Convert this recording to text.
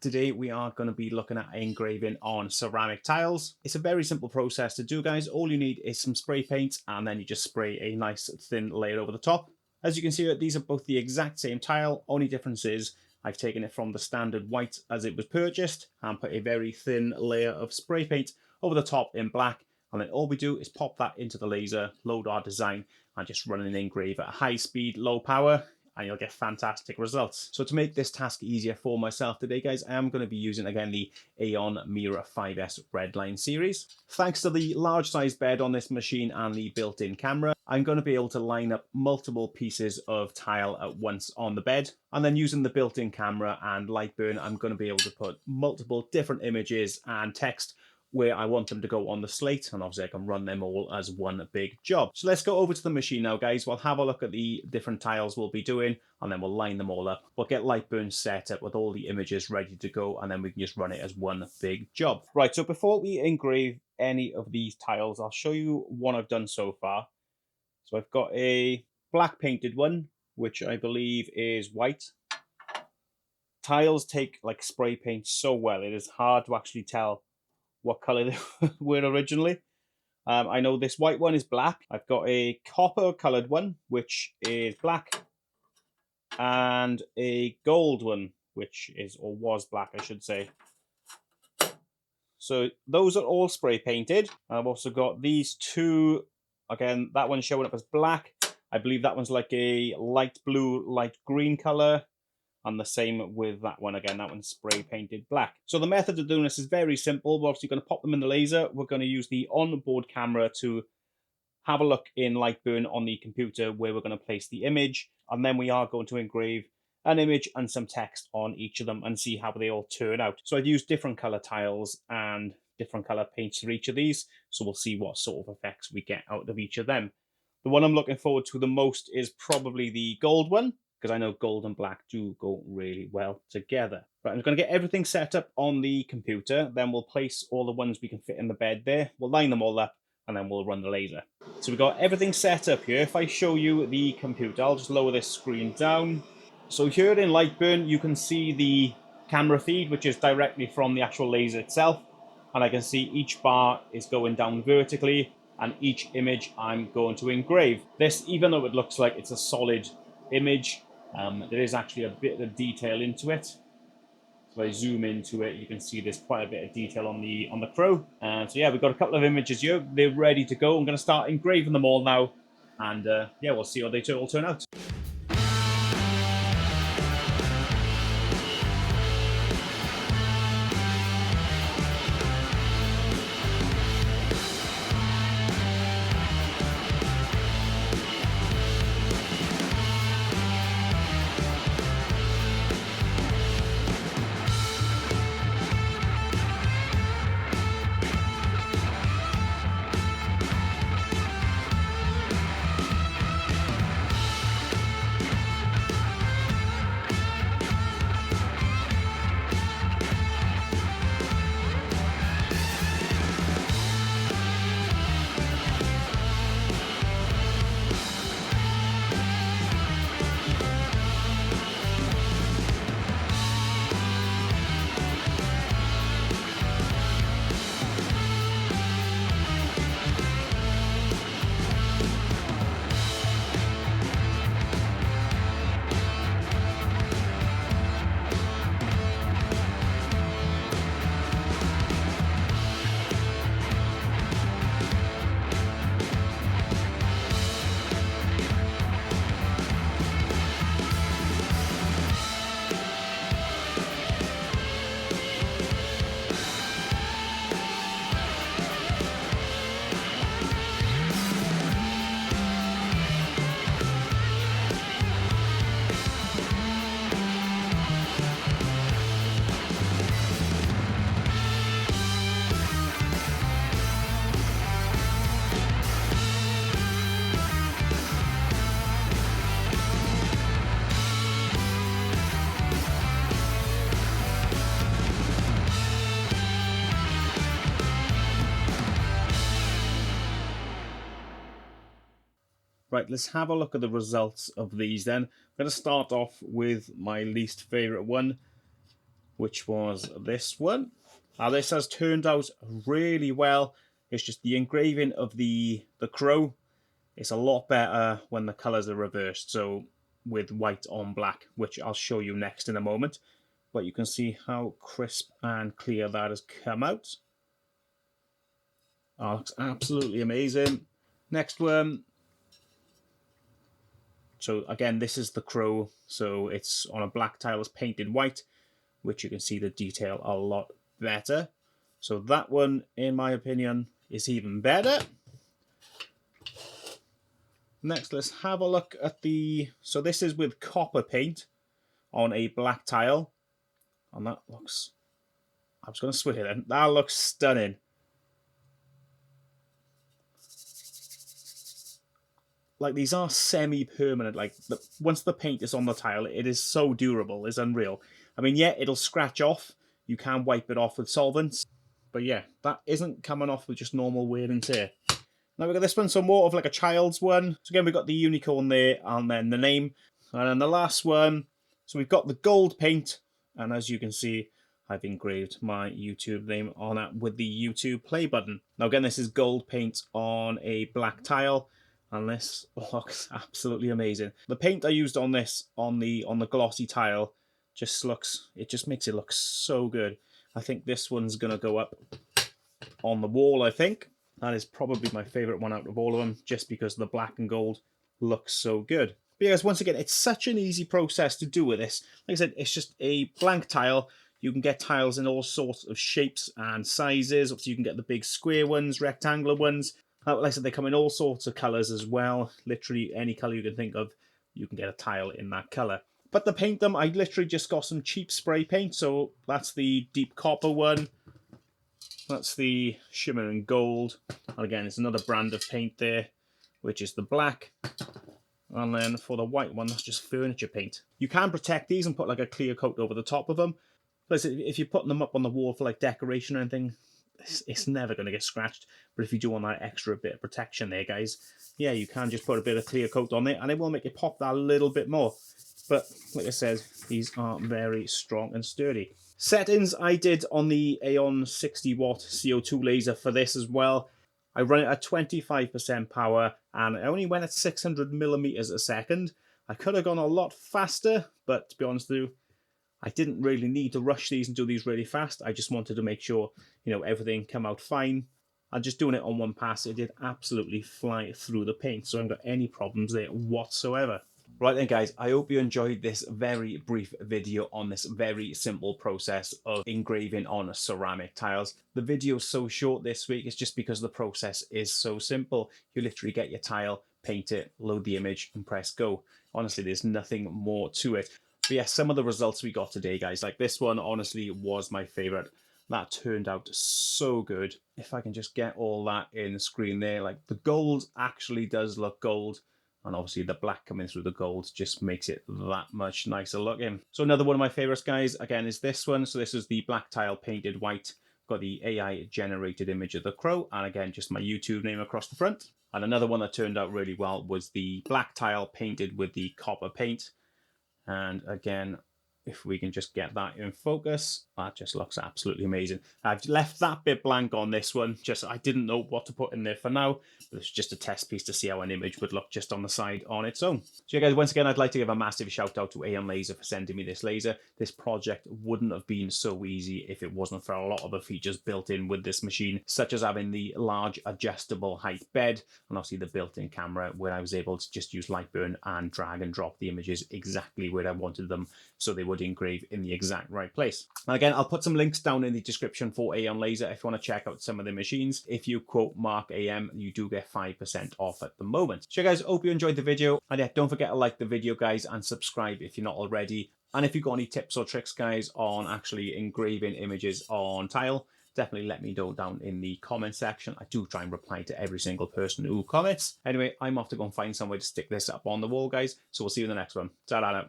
Today we are going to be looking at engraving on ceramic tiles. It's a very simple process to do, guys. All you need is some spray paint and then you just spray a nice thin layer over the top. As you can see, these are both the exact same tile. Only difference is I've taken it from the standard white as it was purchased and put a very thin layer of spray paint over the top in black. And then all we do is pop that into the laser, load our design, and just run an engrave at high speed, low power, and you'll get fantastic results. So to make this task easier for myself today, guys, I am going to be using, again, the aeonmira 5S redline series. Thanks to the large size bed on this machine and the built-in camera, I'm going to be able to line up multiple pieces of tile at once on the bed. And then using the built-in camera and Lightburn, I'm going to be able to put multiple different images and text where I want them to go on the slate, and obviously I can run them all as one big job. So let's go over to the machine now, guys. We'll have a look at the different tiles we'll be doing, and then we'll line them all up. We'll get Lightburn set up with all the images ready to go, and then we can just run it as one big job. Right, so before we engrave any of these tiles, I'll show you one I've done so far. So I've got a black painted one, which I believe is white. Tiles take like spray paint so well, it is hard to actually tell what color they were originally. I know this white one is black. I've got a copper colored one, which is black, and a gold one, which is, or was black, I should say. So those are all spray painted. I've also got these two, again, that one's showing up as black. I believe that one's like a light blue, light green color. And the same with that one. Again, that one's spray painted black. So the method of doing this is very simple. We're obviously going to pop them in the laser. We're going to use the onboard camera to have a look in Lightburn on the computer where we're going to place the image. And then we are going to engrave an image and some text on each of them and see how they all turn out. So I've used different color tiles and different color paints for each of these. So we'll see what sort of effects we get out of each of them. The one I'm looking forward to the most is probably the gold one, because I know gold and black do go really well together. Right, I'm going to get everything set up on the computer, then we'll place all the ones we can fit in the bed there, we'll line them all up, and then we'll run the laser. So we've got everything set up here. If I show you the computer, I'll just lower this screen down. So here in Lightburn, you can see the camera feed, which is directly from the actual laser itself, and I can see each bar is going down vertically, and each image I'm going to engrave. This, even though it looks like it's a solid image, there is actually a bit of detail into it. So if I zoom into it, you can see there's quite a bit of detail on the crow. So yeah, we've got a couple of images here. They're ready to go. I'm going to start engraving them all now, and yeah, we'll see how they all turn out. Right, let's have a look at the results of these then. I'm going to start off with my least favourite one. which was this one. Now this has turned out really well. It's just the engraving of the crow. It's a lot better when the colours are reversed, so with white on black, which I'll show you next in a moment. But you can see how crisp and clear that has come out. Oh, looks absolutely amazing. Next one. So again, this is the crow. So it's on a black tile, it's painted white, which you can see the detail a lot better. So that one, in my opinion, is even better. Next, let's have a look at the... So this is with copper paint on a black tile. And that looks... I was going to switch it then. That looks stunning. Like, these are semi-permanent. Like, once the paint is on the tile, it is so durable. It's unreal. I mean, yeah, it'll scratch off. You can wipe it off with solvents. But yeah, that isn't coming off with just normal wear and tear. Now we've got this one, so more of like a child's one. So again, we've got the unicorn there, and then the name. And then the last one, so we've got the gold paint. And as you can see, I've engraved my YouTube name on it with the YouTube play button. Now again, this is gold paint on a black tile. And this looks absolutely amazing. The paint I used on this, on the glossy tile, just makes it look so good. I think this one's going to go up on the wall, I think. That is probably my favourite one out of all of them, just because the black and gold looks so good. But yeah, guys, once again, it's such an easy process to do with this. Like I said, it's just a blank tile. You can get tiles in all sorts of shapes and sizes. Obviously, you can get the big square ones, rectangular ones. Like I said, they come in all sorts of colours as well. Literally any colour you can think of, you can get a tile in that colour. But to paint them, I literally just got some cheap spray paint. So that's the deep copper one. That's the shimmer and gold. And again, it's another brand of paint there, which is the black. And then for the white one, that's just furniture paint. You can protect these and put like a clear coat over the top of them. But if you're putting them up on the wall for like decoration or anything, it's never going to get scratched. But if you do want that extra bit of protection there, guys, yeah, you can just put a bit of clear coat on it and it will make it pop that a little bit more. But like I said, these are very strong and sturdy. Settings I did on the Aeon 60 watt CO2 laser for this as well. I run it at 25% power and I only went at 600 millimeters a second. I could have gone a lot faster, but to be honest with you, I didn't really need to rush these and do these really fast. I just wanted to make sure, you know, everything come out fine. And just doing it on one pass, it did absolutely fly through the paint. So I haven't got any problems there whatsoever. Right then, guys, I hope you enjoyed this very brief video on this very simple process of engraving on ceramic tiles. The video's so short this week, it's just because the process is so simple. You literally get your tile, paint it, load the image, and press go. Honestly, there's nothing more to it. But yeah, some of the results we got today, guys, like this one honestly was my favorite. That turned out so good. If I can just get all that in the screen there, like the gold actually does look gold. And obviously the black coming through the gold just makes it that much nicer looking. So another one of my favorites, guys, again, is this one. So this is the black tile painted white. Got the AI generated image of the crow. And again, just my YouTube name across the front. And another one that turned out really well was the black tile painted with the copper paint. And again, if we can just get that in focus, that just looks absolutely amazing. I've left that bit blank on this one, just I didn't know what to put in there for now, but it's just a test piece to see how an image would look just on the side on its own. So yeah, guys, once again, I'd like to give a massive shout out to aeonlaser for sending me this laser. This project wouldn't have been so easy if it wasn't for a lot of the features built in with this machine, such as having the large adjustable height bed, and obviously the built-in camera where I was able to just use Lightburn and drag and drop the images exactly where I wanted them, so they would engrave in the exact right place. And again, I'll put some links down in the description for aeonlaser if you want to check out some of the machines. If you quote Mark AM, you do get 5% off at the moment. So guys, hope you enjoyed the video. And yeah, don't forget to like the video, guys, and subscribe if you're not already. And if you've got any tips or tricks, guys, on actually engraving images on tile, definitely let me know down in the comment section. I do try and reply to every single person who comments. Anyway, I'm off to go and find some way to stick this up on the wall, guys. So we'll see you in the next one. Ta-da now.